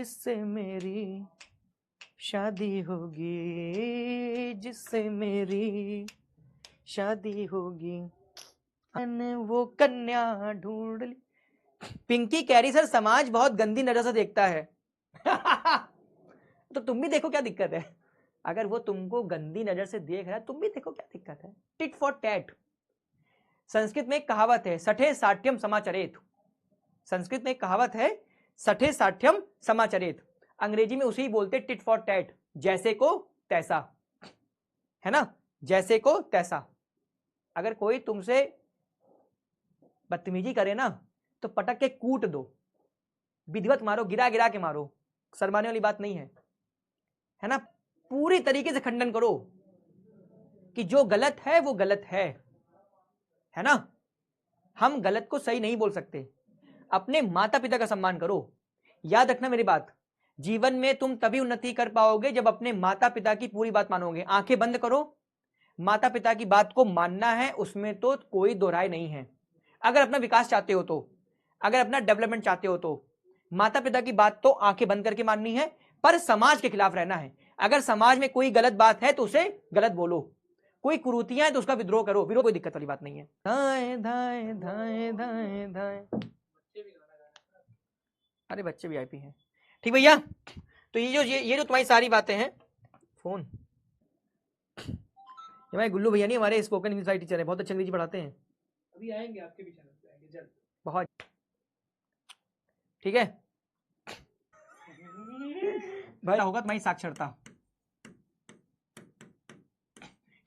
जिससे मेरी शादी होगी, जिससे मेरी शादी होगी, मैंने वो कन्या ढूंढ ली। पिंकी कह रही सर समाज बहुत गंदी नजर से देखता है। तो तुम भी देखो, क्या दिक्कत है? अगर वो तुमको गंदी नजर से देख रहा है, तुम भी देखो, क्या दिक्कत है? Tit for tat. संस्कृत में एक कहावत है, सठे साठ्यम समाचरेत। संस्कृत में एक कहावत है, सठे साठ्यम समाचरेत। अंग्रेजी में उसी बोलते टिट फॉर टैट, जैसे को तैसा, है ना, जैसे को तैसा। अगर कोई तुमसे बदतमीजी करे ना तो पटक के कूट दो, विधिवत मारो, गिरा गिरा के मारो, शर्माने वाली बात नहीं है ना। पूरी तरीके से खंडन करो कि जो गलत है वो गलत है ना। हम गलत को सही नहीं बोल सकते। अपने माता पिता का सम्मान करो। याद रखना मेरी बात, जीवन में तुम तभी उन्नति कर पाओगे जब अपने माता पिता की पूरी बात मानोगे। आंखें बंद करो, माता पिता की बात को मानना है, उसमें तो कोई दो राय नहीं है। अगर अपना विकास चाहते हो तो, अगर अपना डेवलपमेंट चाहते हो तो माता पिता की बात तो आंखें बंद करके माननी है, पर समाज के खिलाफ रहना है। अगर समाज में कोई गलत बात है तो उसे गलत बोलो, कोई कुरीतियां है तो उसका विद्रोह करो, विरोध कोई दिक्कत वाली बात नहीं है। धाए धाए धाए धाए धाए। अरे बच्चे वीआईपी हैं, ठीक भैया। तो ये जो तुम्हारी सारी बातें हैं, फोन भाई गुल्लू भैया नहीं, हमारे स्पोकन इंग्लिश टीचर है, बहुत अच्छे अंग्रेजी पढ़ाते हैं। अभी आएंगे आपके भी चैनल पे, आएंगे जल्द, बहुत ठीक है भाई। होगा तुम्हारी साक्षरता,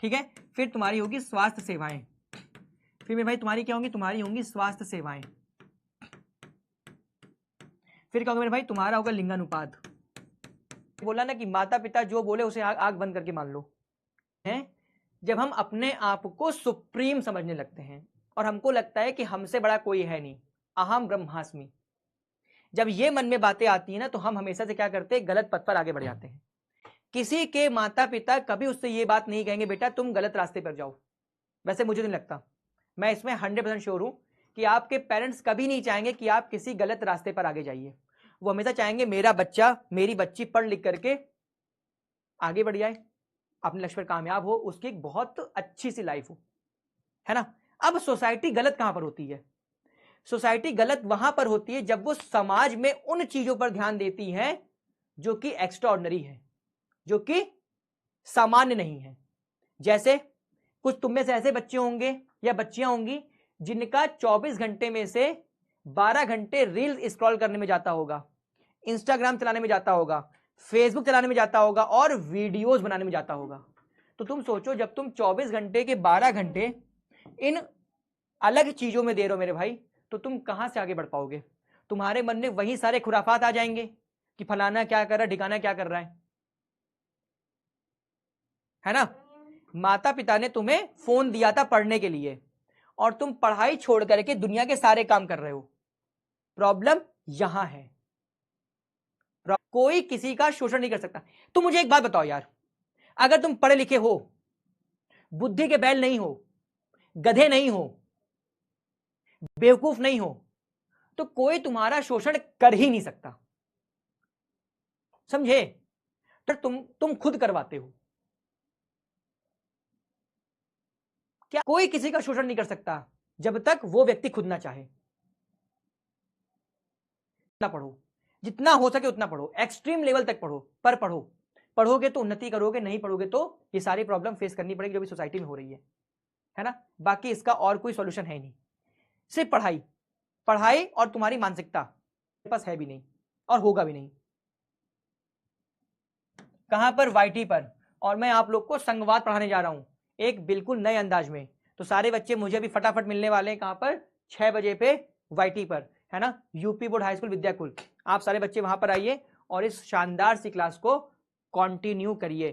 ठीक है। फिर तुम्हारी होगी स्वास्थ्य सेवाएं। फिर मेरे भाई तुम्हारी क्या होंगी? तुम्हारी होंगी स्वास्थ्य सेवाएं। फिर क्या होगा मेरे भाई? तुम्हारा होगा लिंगानुपात। बोला ना कि माता पिता जो बोले उसे आग बंद करके मान लो, हैं। जब हम अपने आप को सुप्रीम समझने लगते हैं और हमको लगता है कि हमसे बड़ा कोई है नहीं, अहम ब्रह्मास्मि, जब ये मन में बातें आती है ना तो हम हमेशा से क्या करते हैं? गलत पथ पर आगे बढ़ जाते हैं। किसी के माता पिता कभी उससे ये बात नहीं कहेंगे बेटा तुम गलत रास्ते पर जाओ। वैसे मुझे नहीं लगता, मैं इसमें 100% श्योर हूं कि आपके पेरेंट्स कभी नहीं चाहेंगे कि आप किसी गलत रास्ते पर आगे जाइए। वो हमेशा चाहेंगे मेरा बच्चा, मेरी बच्ची पढ़ लिख करके आगे बढ़ जाए, अपने लक्ष्य पर कामयाब हो, उसकी एक बहुत अच्छी सी लाइफ हो, है ना। अब सोसाइटी गलत कहां पर होती है? सोसाइटी गलत वहां पर होती है जब वो समाज में उन चीजों पर ध्यान देती है जो कि एक्स्ट्रा ऑर्डिनरी है, जो कि सामान्य नहीं है। जैसे कुछ तुम में से ऐसे बच्चे होंगे या बच्चियां होंगी जिनका 24 घंटे में से 12 घंटे रील्स स्क्रॉल करने में जाता होगा, इंस्टाग्राम चलाने में जाता होगा, फेसबुक चलाने में जाता होगा और वीडियोस बनाने में जाता होगा। तो तुम सोचो, जब तुम 24 घंटे के 12 घंटे इन अलग चीजों में दे रहे हो मेरे भाई, तो तुम कहां से आगे बढ़ पाओगे? तुम्हारे मन में वही सारे खुराफात आ जाएंगे कि फलाना क्या कर रहा है, ठिकाना क्या कर रहा है ना। माता पिता ने तुम्हें फोन दिया था पढ़ने के लिए और तुम पढ़ाई छोड़ करके दुनिया के सारे काम कर रहे हो। प्रॉब्लम यहां है, कोई किसी का शोषण नहीं कर सकता। तुम मुझे एक बात बताओ यार, अगर तुम पढ़े लिखे हो, बुद्धि के बैल नहीं हो, गधे नहीं हो, बेवकूफ नहीं हो, तो कोई तुम्हारा शोषण कर ही नहीं सकता, समझे। तो तुम खुद करवाते हो। क्या कोई किसी का शोषण नहीं कर सकता जब तक वो व्यक्ति खुद ना चाहे। ना पढ़ो, जितना हो सके उतना पढ़ो, एक्सट्रीम लेवल तक पढ़ो, पर पढ़ो। पढ़ोगे तो उन्नति करोगे, नहीं पढ़ोगे तो ये सारी प्रॉब्लम फेस करनी पड़ेगी जो भी सोसाइटी में हो रही है ना। बाकी इसका और कोई सॉल्यूशन है नहीं, सिर्फ पढ़ाई, पढ़ाई और तुम्हारी मानसिकता पास है भी नहीं और होगा भी नहीं। कहां पर? वाईटी पर। और मैं आप लोग को संघवाद पढ़ाने जा रहा हूं एक बिल्कुल नए अंदाज में। तो सारे बच्चे मुझे भी फटाफट मिलने वाले हैं। कहां पर? 6 बजे पे वाईटी पर, है ना, UP board high school Vidyakul. आप सारे बच्चे वहां पर आइए और इस शानदार सी क्लास को कंटिन्यू करिए।